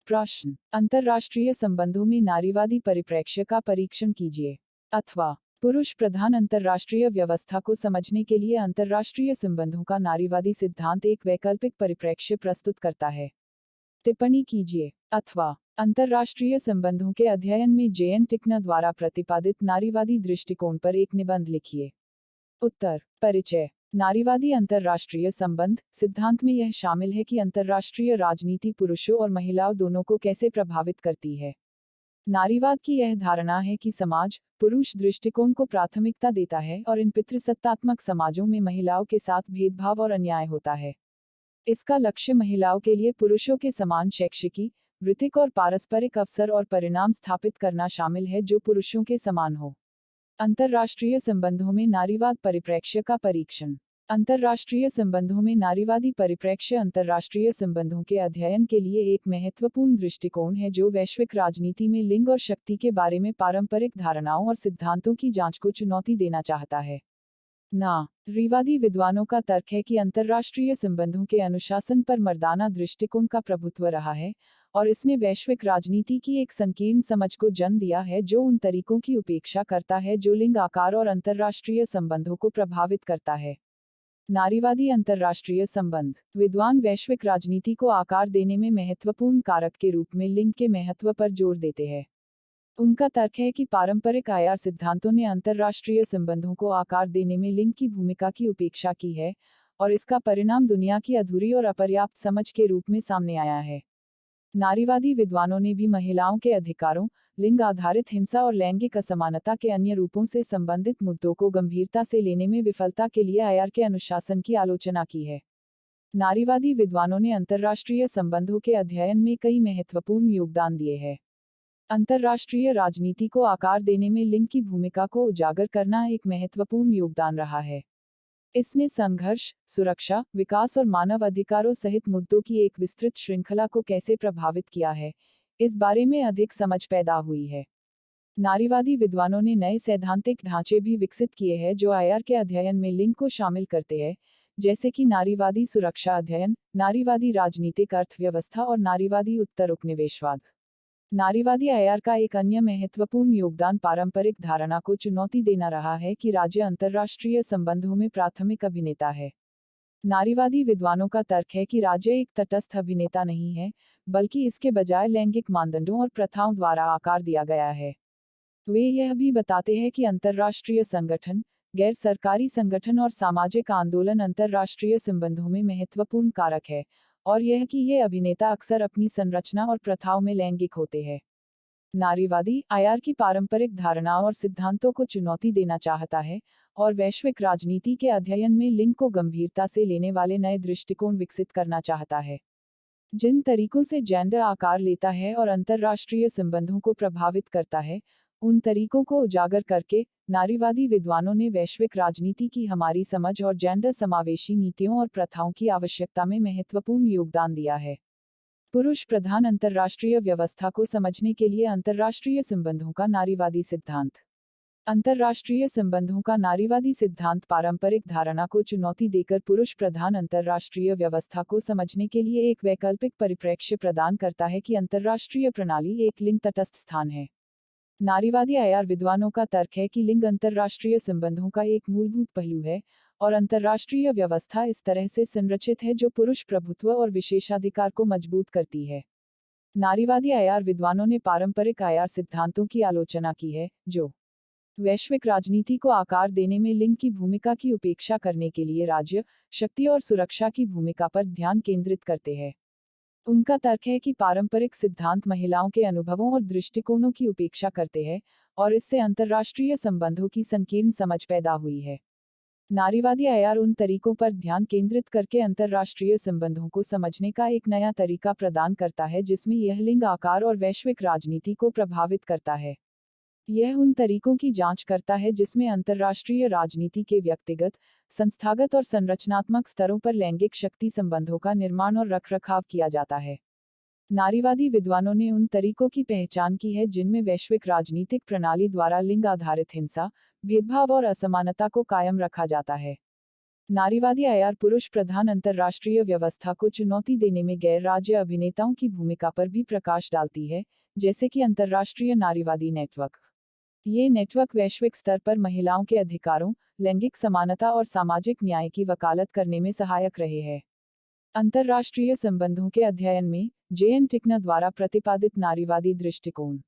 प्रश्न, अंतर्राष्ट्रीय संबंधों में नारीवादी परिप्रेक्ष्य का परीक्षण कीजिए। अथवा, पुरुष प्रधान अंतर्राष्ट्रीय व्यवस्था को समझने के लिए अंतर्राष्ट्रीय संबंधों का नारीवादी सिद्धांत एक वैकल्पिक परिप्रेक्ष्य प्रस्तुत करता है। टिप्पणी कीजिए। अथवा, अंतर्राष्ट्रीय संबंधों के अध्ययन में जेएन टिकना द्वारा प्रतिपादित नारीवादी दृष्टिकोण पर एक निबंध लिखिए। उत्तर, परिचय। नारीवादी अंतर्राष्ट्रीय संबंध सिद्धांत में यह शामिल है कि अंतर्राष्ट्रीय राजनीति पुरुषों और महिलाओं दोनों को कैसे प्रभावित करती है। नारीवाद की यह धारणा है कि समाज पुरुष दृष्टिकोण को प्राथमिकता देता है और इन पितृसत्तात्मक समाजों में महिलाओं के साथ भेदभाव और अन्याय होता है। इसका लक्ष्य महिलाओं के लिए पुरुषों के समान शैक्षिकी, वृत्तिक और पारस्परिक अवसर और परिणाम स्थापित करना शामिल है जो पुरुषों के समान हो। अंतर्राष्ट्रीय संबंधों में नारीवाद परिप्रेक्ष्य का परीक्षण। अंतर्राष्ट्रीय संबंधों में नारीवादी परिप्रेक्ष्य अंतर्राष्ट्रीय संबंधों के अध्ययन के लिए एक महत्वपूर्ण दृष्टिकोण है जो वैश्विक राजनीति में लिंग और शक्ति के बारे में पारंपरिक धारणाओं और सिद्धांतों की जांच को चुनौती देना चाहता है। नारीवादी विद्वानों का तर्क है कि अंतर्राष्ट्रीय संबंधों के अनुशासन पर मर्दाना दृष्टिकोण का प्रभुत्व रहा है और इसने वैश्विक राजनीति की एक संकीर्ण समझ को जन्म दिया है जो उन तरीकों की उपेक्षा करता है जो लिंग आकार और अंतर्राष्ट्रीय संबंधों को प्रभावित करता है। नारीवादी अंतर्राष्ट्रीय संबंध विद्वान वैश्विक राजनीति को आकार देने में महत्वपूर्ण कारक के रूप में लिंग के महत्व पर जोर देते हैं। उनका तर्क है कि पारंपरिक आईआर सिद्धांतों ने अंतर्राष्ट्रीय संबंधों को आकार देने में लिंग की भूमिका की उपेक्षा की है और इसका परिणाम दुनिया की अधूरी और अपर्याप्त समझ के रूप में सामने आया है। नारीवादी विद्वानों ने भी महिलाओं के अधिकारों, लिंग आधारित हिंसा और लैंगिक असमानता के अन्य रूपों से संबंधित मुद्दों को गंभीरता से लेने में विफलता के लिए आईआर के अनुशासन की आलोचना की है। नारीवादी विद्वानों ने अंतर्राष्ट्रीय संबंधों के अध्ययन में कई महत्वपूर्ण योगदान दिए हैं। अंतर्राष्ट्रीय राजनीति को आकार देने में लिंग की भूमिका को उजागर करना एक महत्वपूर्ण योगदान रहा है। इसने संघर्ष, सुरक्षा, विकास और मानव अधिकारों सहित मुद्दों की एक विस्तृत श्रृंखला को कैसे प्रभावित किया है, इस बारे में अधिक समझ पैदा हुई है। नारीवादी विद्वानों ने नए सैद्धांतिक ढांचे भी विकसित किए हैं जो आईआर के अध्ययन में लिंग को शामिल करते हैं, जैसे कि नारीवादी सुरक्षा अध्ययन, नारीवादी राजनीतिक अर्थव्यवस्था और नारीवादी उत्तर उपनिवेशवाद। नारीवादी आईआर का एक अन्य महत्वपूर्ण योगदान पारंपरिक धारणा को चुनौती देना रहा है कि राज्य अंतर्राष्ट्रीय संबंधों में प्राथमिक अभिनेता है। नारीवादी विद्वानों का तर्क है कि राज्य एक तटस्थ अभिनेता नहीं है, बल्कि इसके बजाय लैंगिक मानदंडों और प्रथाओं द्वारा आकार दिया गया है। वे यह भी बताते हैं कि अंतर्राष्ट्रीय संगठन, गैर सरकारी संगठन और सामाजिक आंदोलन अंतर्राष्ट्रीय संबंधों में महत्वपूर्ण कारक है, और यह कि ये अभिनेता अक्सर अपनी संरचना और प्रथाओं में लैंगिक होते हैं। नारीवादी आईआर की पारंपरिक धारणाओं और सिद्धांतों को चुनौती देना चाहता है और वैश्विक राजनीति के अध्ययन में लिंग को गंभीरता से लेने वाले नए दृष्टिकोण विकसित करना चाहता है। जिन तरीकों से जेंडर आकार लेता है और अंतर्राष्ट्रीय संबंधों को प्रभावित करता है, उन तरीकों को उजागर करके नारीवादी विद्वानों ने वैश्विक राजनीति की हमारी समझ और जेंडर समावेशी नीतियों और प्रथाओं की आवश्यकता में महत्वपूर्ण योगदान दिया है। पुरुष प्रधान अंतर्राष्ट्रीय व्यवस्था को समझने के लिए अंतर्राष्ट्रीय संबंधों का नारीवादी सिद्धांत। अंतर्राष्ट्रीय संबंधों का नारीवादी सिद्धांत पारंपरिक धारणा को चुनौती देकर पुरुष प्रधान अंतर्राष्ट्रीय व्यवस्था को समझने के लिए एक वैकल्पिक परिप्रेक्ष्य प्रदान करता है कि अंतर्राष्ट्रीय प्रणाली एक लिंग तटस्थ स्थान है। नारीवादी आईआर विद्वानों का तर्क है कि लिंग अंतर्राष्ट्रीय संबंधों का एक मूलभूत पहलू है और अंतर्राष्ट्रीय व्यवस्था इस तरह से संरचित है जो पुरुष प्रभुत्व और विशेषाधिकार को मजबूत करती है। नारीवादी आईआर विद्वानों ने पारंपरिक आईआर सिद्धांतों की आलोचना की है जो वैश्विक राजनीति को आकार देने में लिंग की भूमिका की उपेक्षा करने के लिए राज्य, शक्ति और सुरक्षा की भूमिका पर ध्यान केंद्रित करते हैं। उनका तर्क है कि पारंपरिक सिद्धांत महिलाओं के अनुभवों और दृष्टिकोणों की उपेक्षा करते हैं और इससे अंतर्राष्ट्रीय संबंधों की संकीर्ण समझ पैदा हुई है। नारीवादी आईआर उन तरीकों पर ध्यान केंद्रित करके अंतर्राष्ट्रीय संबंधों को समझने का एक नया तरीका प्रदान करता है जिसमें यह लिंग आकार और वैश्विक राजनीति को प्रभावित करता है। यह उन तरीकों की जांच करता है जिसमें अंतर्राष्ट्रीय राजनीति के व्यक्तिगत, संस्थागत और संरचनात्मक स्तरों पर लैंगिक शक्ति संबंधों का निर्माण और रखरखाव किया जाता है। नारीवादी विद्वानों ने उन तरीकों की पहचान की है जिनमें वैश्विक राजनीतिक प्रणाली द्वारा लिंग आधारित हिंसा, भेदभाव और असमानता को कायम रखा जाता है। नारीवादी आईआर पुरुष प्रधान अंतर्राष्ट्रीय व्यवस्था को चुनौती देने में गैर राज्य अभिनेताओं की भूमिका पर भी प्रकाश डालती है, जैसे कि अंतर्राष्ट्रीय नारीवादी नेटवर्क। ये नेटवर्क वैश्विक स्तर पर महिलाओं के अधिकारों, लैंगिक समानता और सामाजिक न्याय की वकालत करने में सहायक रहे हैं। अंतर्राष्ट्रीय संबंधों के अध्ययन में जे.एन. टिकनर द्वारा प्रतिपादित नारीवादी दृष्टिकोण।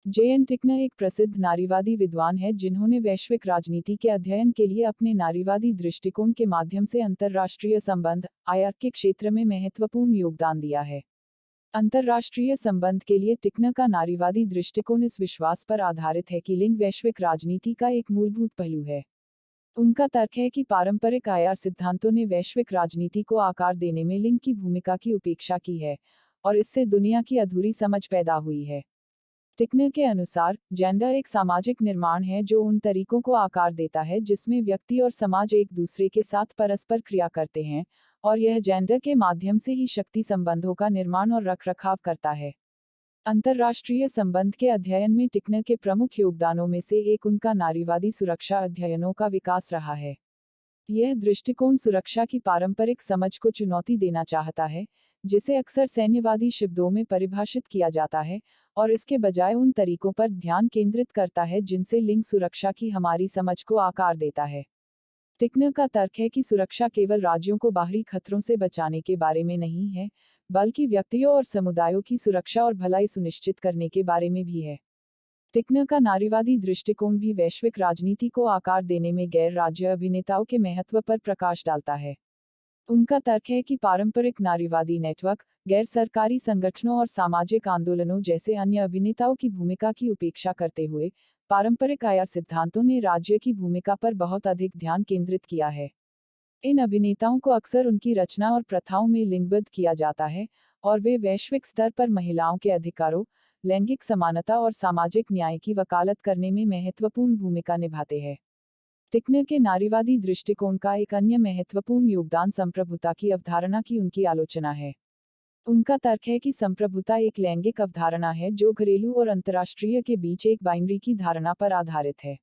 जे.एन. टिकनर एक प्रसिद्ध नारीवादी विद्वान है जिन्होंने वैश्विक राजनीति के अध्ययन के लिए अपने नारीवादी दृष्टिकोण के माध्यम से अंतर्राष्ट्रीय संबंध आईआर के क्षेत्र में महत्वपूर्ण योगदान दिया है। अंतर्राष्ट्रीय संबंध के लिए टिकनर का नारीवादी दृष्टिकोण इस विश्वास पर आधारित है कि लिंग वैश्विक राजनीति का एक मूलभूत पहलू है। उनका तर्क है कि पारंपरिक आईआर सिद्धांतों ने वैश्विक राजनीति को आकार देने में लिंग की भूमिका की उपेक्षा की है, और इससे दुनिया की अधूरी समझ पैदा हुई है। टिकनर के अनुसार, जेंडर एक सामाजिक निर्माण है जो उन तरीकों को आकार देता है जिसमें व्यक्ति और समाज एक दूसरे के साथ परस्पर क्रिया करते हैं, और यह जेंडर के माध्यम से ही शक्ति संबंधों का निर्माण और रखरखाव करता है। अंतर्राष्ट्रीय संबंध के अध्ययन में टिकनर के प्रमुख योगदानों में से एक उनका नारीवादी सुरक्षा अध्ययनों का विकास रहा है। यह दृष्टिकोण सुरक्षा की पारंपरिक समझ को चुनौती देना चाहता है, जिसे अक्सर सैन्यवादी शब्दों में परिभाषित किया जाता है, और इसके बजाय उन तरीकों पर ध्यान केंद्रित करता है जिनसे लिंग सुरक्षा की हमारी समझ को आकार देता है। टिकनर का तर्क है कि सुरक्षा केवल राज्यों को बाहरी खतरों से बचाने के बारे में नहीं है, बल्कि व्यक्तियों और समुदायों की सुरक्षा और भलाई सुनिश्चित करने के बारे में भी है। टिकनर का नारीवादी दृष्टिकोण भी वैश्विक राजनीति को आकार देने में गैर राज्य अभिनेताओं के महत्व पर प्रकाश डालता है। उनका तर्क है कि पारंपरिक नारीवादी नेटवर्क, गैर सरकारी संगठनों और सामाजिक आंदोलनों जैसे अन्य अभिनेताओं की भूमिका की उपेक्षा करते हुए, पारंपरिक आईआर सिद्धांतों ने राज्य की भूमिका पर बहुत अधिक ध्यान केंद्रित किया है। इन अभिनेताओं को अक्सर उनकी रचना और प्रथाओं में लिंगबद्ध किया जाता है, और वे वैश्विक स्तर पर महिलाओं के अधिकारों, लैंगिक समानता और सामाजिक न्याय की वकालत करने में महत्वपूर्ण भूमिका निभाते हैं। टिकनर के नारीवादी दृष्टिकोण का एक अन्य महत्वपूर्ण योगदान संप्रभुता की अवधारणा की उनकी आलोचना है। उनका तर्क है कि संप्रभुता एक लैंगिक अवधारणा है जो घरेलू और अंतर्राष्ट्रीय के बीच एक बाइनरी की धारणा पर आधारित है।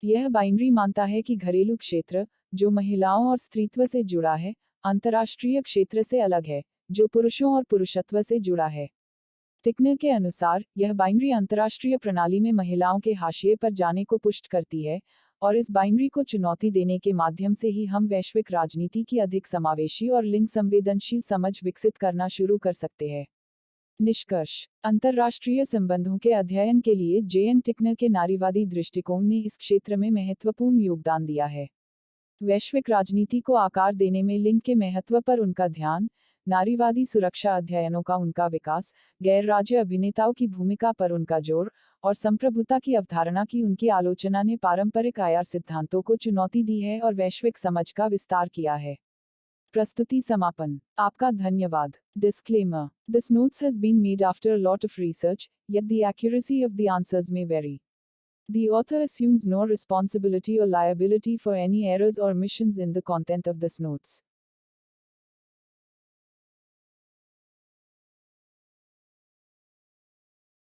यह बाइनरी मानता है कि घरेलू क्षेत्र, जो महिलाओं और स्त्रीत्व से जुड़ा है, अंतर्राष्ट्रीय क्षेत्र से अलग है, जो पुरुषों और पुरुषत्व से जुड़ा है। टिकनर के अनुसार, यह बाइनरी अंतर्राष्ट्रीय प्रणाली में महिलाओं के हाशिए पर जाने को पुष्ट करती है, और इस बाइनरी को चुनौती देने के माध्यम से ही हम वैश्विक राजनीति की अधिक समावेशी और लिंग संवेदनशील समझ विकसित करना शुरू कर सकते हैं। निष्कर्ष: अंतर्राष्ट्रीय संबंधों के अध्ययन के लिए जे.एन. टिकनर के नारीवादी दृष्टिकोण ने इस क्षेत्र में महत्वपूर्ण योगदान दिया है। वैश्विक राजनीति को आकार देने में लिंग के महत्व पर उनका ध्यान, नारीवादी सुरक्षा अध्ययनों का उनका विकास, गैर राज्य अभिनेताओं की भूमिका पर उनका जोर, और संप्रभुता की अवधारणा की उनकी आलोचना ने पारंपरिक आईआर सिद्धांतों को चुनौती दी है और वैश्विक समझ का विस्तार किया है। प्रस्तुति समापन। आपका धन्यवाद। Disclaimer: This notes has been made after a lot of research, yet the accuracy of the answers may vary. The author assumes no responsibility or liability for any errors or omissions in the content of this notes.